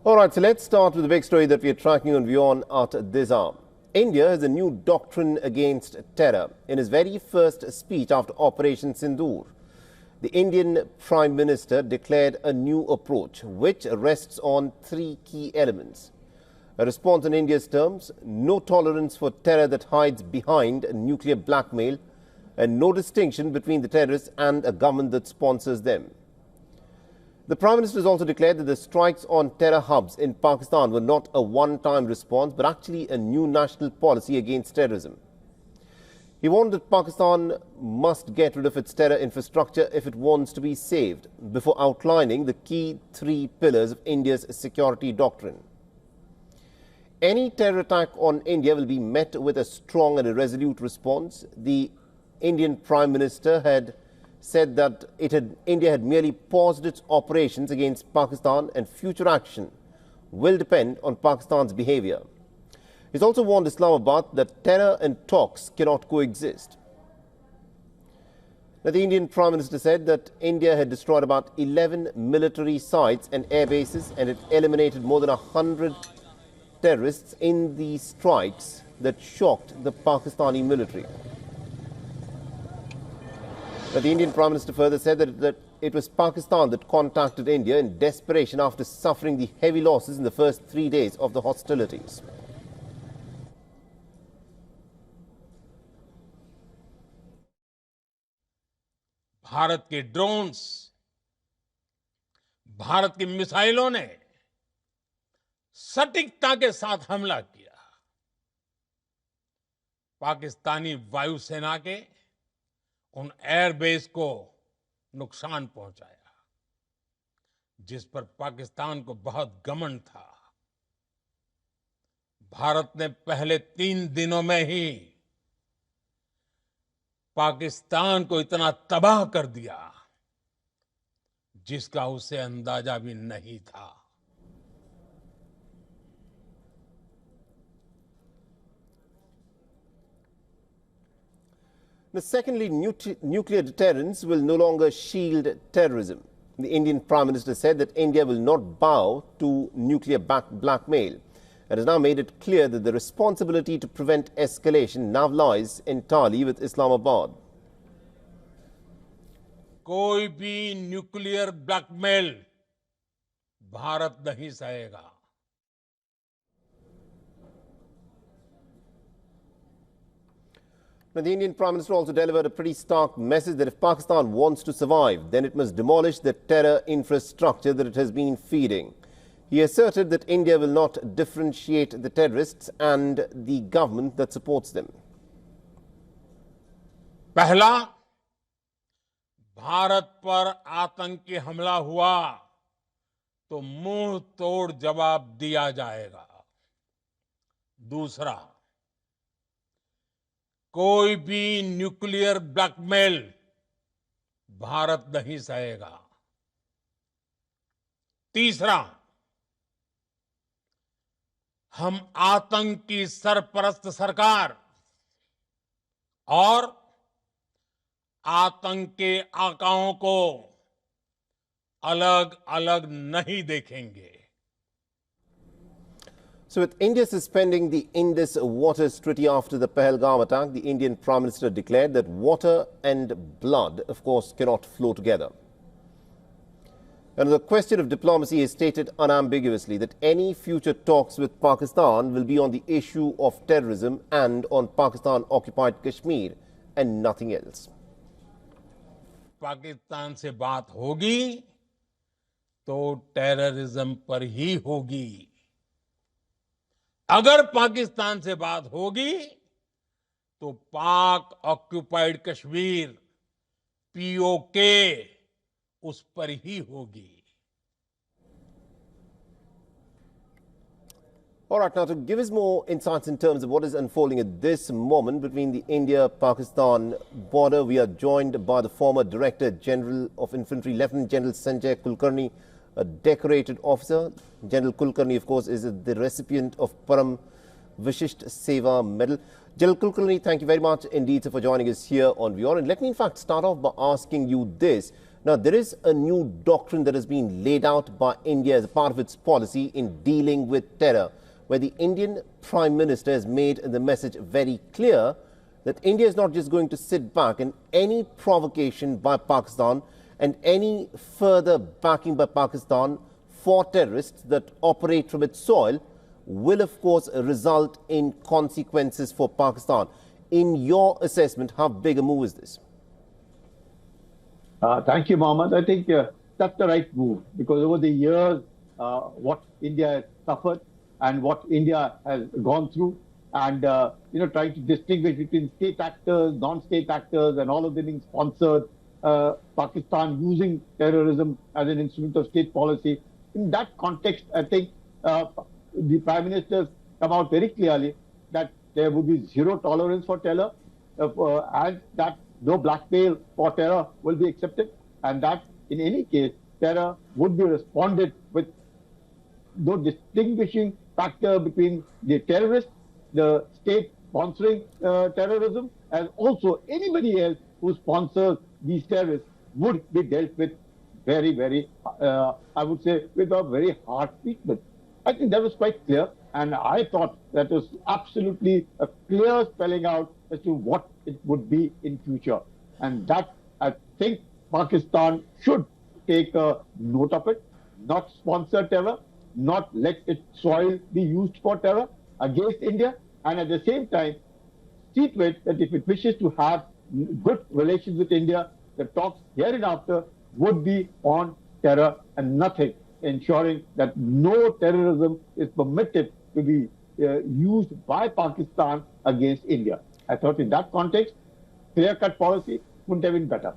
All right, so let's start with the big story that we are tracking on WION at this hour. India has a new doctrine against terror. In his very first speech after Operation Sindoor, the Indian Prime Minister declared a new approach which rests on three key elements. A response in India's terms, no tolerance for terror that hides behind nuclear blackmail, and no distinction between the terrorists and a government that sponsors them. The Prime Minister has also declared that the strikes on terror hubs in Pakistan were not a one-time response, but actually a new national policy against terrorism. He warned that Pakistan must get rid of its terror infrastructure if it wants to be saved, before outlining the key three pillars of India's security doctrine. Any terror attack on India will be met with a strong and a resolute response. The Indian Prime Minister had said that India had merely paused its operations against Pakistan and future action will depend on Pakistan's behavior. He's also warned Islamabad that terror and talks cannot coexist. Now, the Indian Prime Minister said that India had destroyed about 11 military sites and air bases and it eliminated more than 100 terrorists in the strikes that shocked the Pakistani military. But the Indian Prime Minister further said that it was Pakistan that contacted India in desperation after suffering the heavy losses in the first 3 days of the hostilities. Bharat के drones, Bharat की मिसाइलों ने सटीकता के साथ हमला किया। पाकिस्तानी वायुसेना के उन एयरबेस को नुकसान पहुंचाया, जिस पर पाकिस्तान को बहुत घमंड था। भारत ने पहले 3 दिनों में ही पाकिस्तान को इतना तबाह कर दिया, जिसका उसे अंदाजा भी नहीं था। Now, secondly, nuclear deterrence will no longer shield terrorism. The Indian Prime Minister said that India will not bow to nuclear blackmail and has now made it clear that the responsibility to prevent escalation now lies entirely with Islamabad. कोई भी nuclear blackmail Bharat नहीं सहेगा। Now, the Indian Prime Minister also delivered a pretty stark message that if Pakistan wants to survive, then it must demolish the terror infrastructure that it has been feeding. He asserted that India will not differentiate the terrorists and the government that supports them. पहला, भारत पर आतंकी हमला हुआ तो मुंह तोड़ जवाब दिया जाएगा। दूसरा, कोई भी न्यूक्लियर ब्लैकमेल भारत नहीं सहेगा। तीसरा, हम आतंक की सरपरस्त सरकार और आतंक के आकाओं को अलग अलग नहीं देखेंगे। So, with India suspending the Indus Waters Treaty after the Pahalgam attack, the Indian Prime Minister declared that water and blood, of course, cannot flow together. And the question of diplomacy is stated unambiguously that any future talks with Pakistan will be on the issue of terrorism and on Pakistan-occupied Kashmir and nothing else. Pakistan से बात होगी तो terrorism पर ही होगी। अगर पाकिस्तान से बात होगी तो पाक ऑक्युपाइड कश्मीर पीओके उस पर ही होगी। All right, now to give us more insights in terms of what is unfolding at this moment between the India-Pakistan border, we are joined by the former Director General of Infantry, Lieutenant General Sanjay Kulkarni, a decorated officer. General Kulkarni, of course, is the recipient of Param Vishisht Seva Medal. General Kulkarni, thank you very much indeed for joining us here on WION. And let me in fact start off by asking you this. Now, there is a new doctrine that has been laid out by India as a part of its policy in dealing with terror, where the Indian Prime Minister has made the message very clear that India is not just going to sit back, and any provocation by Pakistan and any further backing by Pakistan for terrorists that operate from its soil will, of course, result in consequences for Pakistan. In your assessment, how big a move is this? Thank you, Mohammed. I think that's the right move, because over the years, what India has suffered and what India has gone through, and trying to distinguish between state actors, non-state actors, and all of them being sponsored, Pakistan using terrorism as an instrument of state policy. In that context, I think the Prime Minister's come out very clearly that there would be zero tolerance for terror, and that no blackmail for terror will be accepted, and that in any case, terror would be responded with no distinguishing factor between the terrorist, the state sponsoring terrorism, and also anybody else who sponsors these terrorists would be dealt with very, very, I would say, with a very hard treatment. I think that was quite clear, and I thought that was absolutely a clear spelling out as to what it would be in future. And that, I think, Pakistan should take a note of it, not sponsor terror, not let its soil be used for terror against India, and at the same time, see to it that if it wishes to have good relations with India, the talks hereinafter would be on terror and nothing, ensuring that no terrorism is permitted to be used by Pakistan against India. I thought in that context, clear-cut policy wouldn't have been better.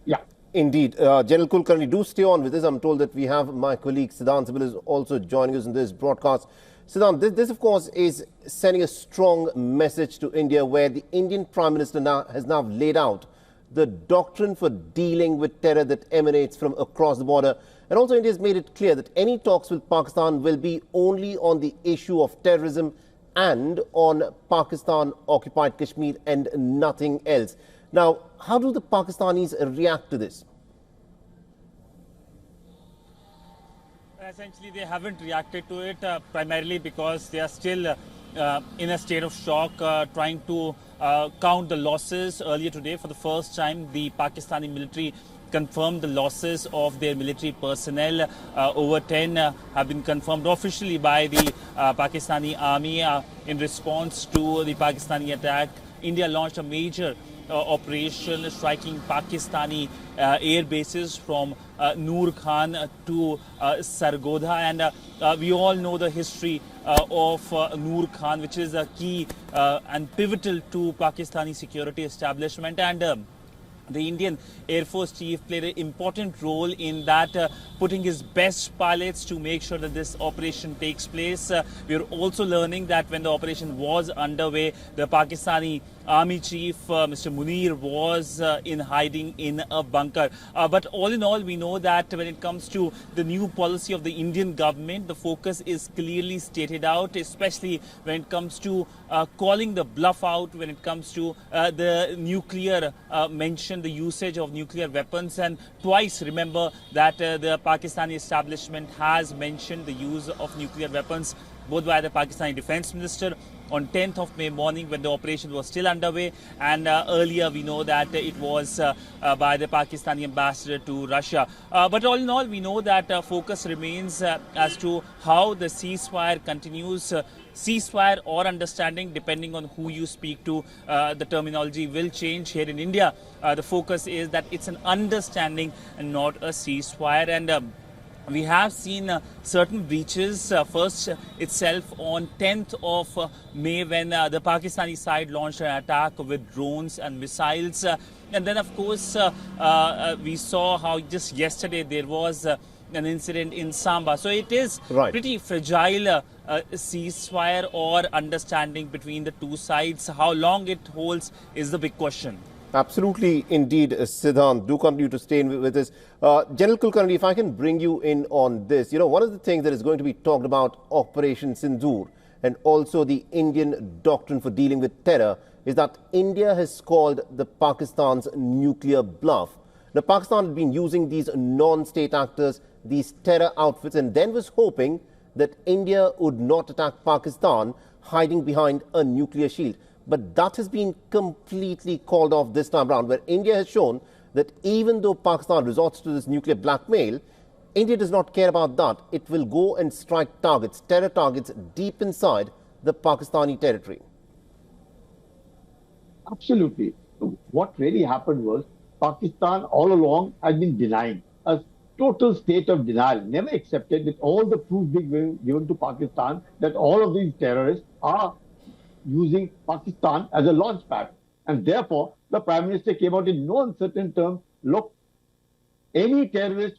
Yeah. Indeed. General Kulkarni, do stay on with this. I'm told that we have my colleague Siddhant Sibil is also joining us in this broadcast. Siddhant, this of course is sending a strong message to India, where the Indian Prime Minister has now laid out the doctrine for dealing with terror that emanates from across the border. And also India has made it clear that any talks with Pakistan will be only on the issue of terrorism and on Pakistan-occupied Kashmir and nothing else. Now, how do the Pakistanis react to this? Essentially, they haven't reacted to it primarily because they are still in a state of shock, trying to count the losses. Earlier today, for the first time, the Pakistani military confirmed the losses of their military personnel. Over 10 have been confirmed officially by the Pakistani army. In response to the Pakistani attack, India launched a major operation striking Pakistani air bases from Noor Khan to Sargodha, and we all know the history of Noor Khan, which is a key and pivotal to Pakistani security establishment, and the Indian Air Force Chief played an important role in that, putting his best pilots to make sure that this operation takes place. We are also learning that when the operation was underway, the Pakistani Army Chief, Mr. Munir, was in hiding in a bunker. But all in all, we know that when it comes to the new policy of the Indian government, the focus is clearly stated out, especially when it comes to calling the bluff out, when it comes to the nuclear mention, the usage of nuclear weapons. And twice, remember, that the Pakistani establishment has mentioned the use of nuclear weapons, both by the Pakistani Defense Minister on 10th of May morning when the operation was still underway, and earlier we know that it was by the Pakistani ambassador to Russia. But all in all, we know that focus remains as to how the ceasefire continues. Ceasefire or understanding, depending on who you speak to, the terminology will change. Here in India, the focus is that it's an understanding and not a ceasefire. And we have seen certain breaches, first itself on 10th of May when the Pakistani side launched an attack with drones and missiles. And then, of course, we saw how just yesterday there was an incident in Samba. So it is pretty fragile ceasefire or understanding between the two sides. How long it holds is the big question. Absolutely, indeed, Siddhant. Do continue to stay with us. General Kulkarni, if I can bring you in on this. You know, one of the things that is going to be talked about Operation Sindoor and also the Indian doctrine for dealing with terror is that India has called the Pakistan's nuclear bluff. Now, Pakistan had been using these non-state actors, these terror outfits, and then was hoping that India would not attack Pakistan, hiding behind a nuclear shield. But that has been completely called off this time around, where India has shown that even though Pakistan resorts to this nuclear blackmail, India does not care about that. It will go and strike targets, terror targets, deep inside the Pakistani territory. Absolutely. What really happened was Pakistan all along has been denying a total state of denial, never accepted with all the proof being given to Pakistan that all of these terrorists are using Pakistan as a launch pad. And therefore, the Prime Minister came out in no uncertain terms, look, any terrorist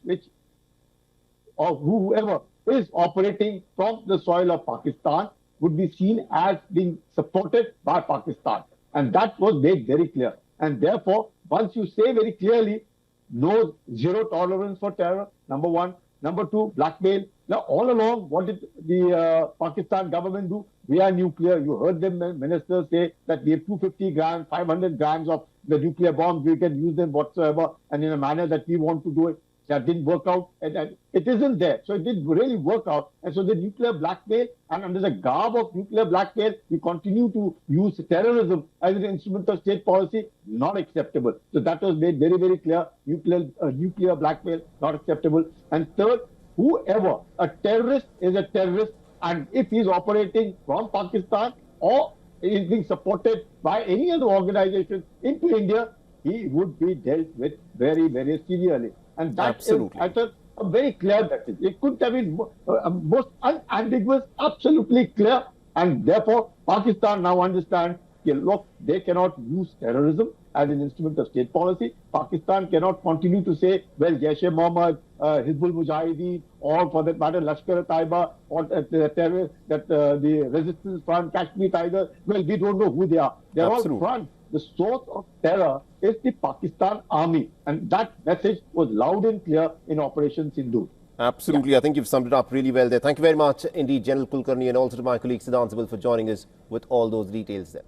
or whoever is operating from the soil of Pakistan would be seen as being supported by Pakistan. And that was made very clear. And therefore, once you say very clearly, no, zero tolerance for terror, number one. Number two, blackmail. Now, all along, what did the Pakistan government do? We are nuclear. You heard the ministers say that we have 250 grams, 500 grams of the nuclear bombs. We can use them whatsoever and in a manner that we want to do it. That didn't work out. And it isn't there. So it didn't really work out. And so the nuclear blackmail, and under the garb of nuclear blackmail, we continue to use terrorism as an instrument of state policy, not acceptable. So that was made very, very clear. Nuclear blackmail, not acceptable. And third, whoever, a terrorist is a terrorist. And if he's operating from Pakistan or is being supported by any other organization into India, he would be dealt with very, very severely. And that Absolutely. is a very clear message. It couldn't have been most unambiguous, absolutely clear. And therefore, Pakistan now understands, look, they cannot use terrorism as an instrument of state policy. Pakistan cannot continue to say, well, Jaish-e-Mohammed, Hizbul Mujahideen, or for that matter, Lashkar-e-Taiba, or the terrorists, the Resistance Front, Kashmir Tigers, well, we don't know who they are. They're all front. The source of terror is the Pakistan army. And that message was loud and clear in Operation Sindoor. Absolutely. Yeah. I think you've summed it up really well there. Thank you very much indeed, General Kulkarni, and also to my colleague Siddhant Sibil for joining us with all those details there.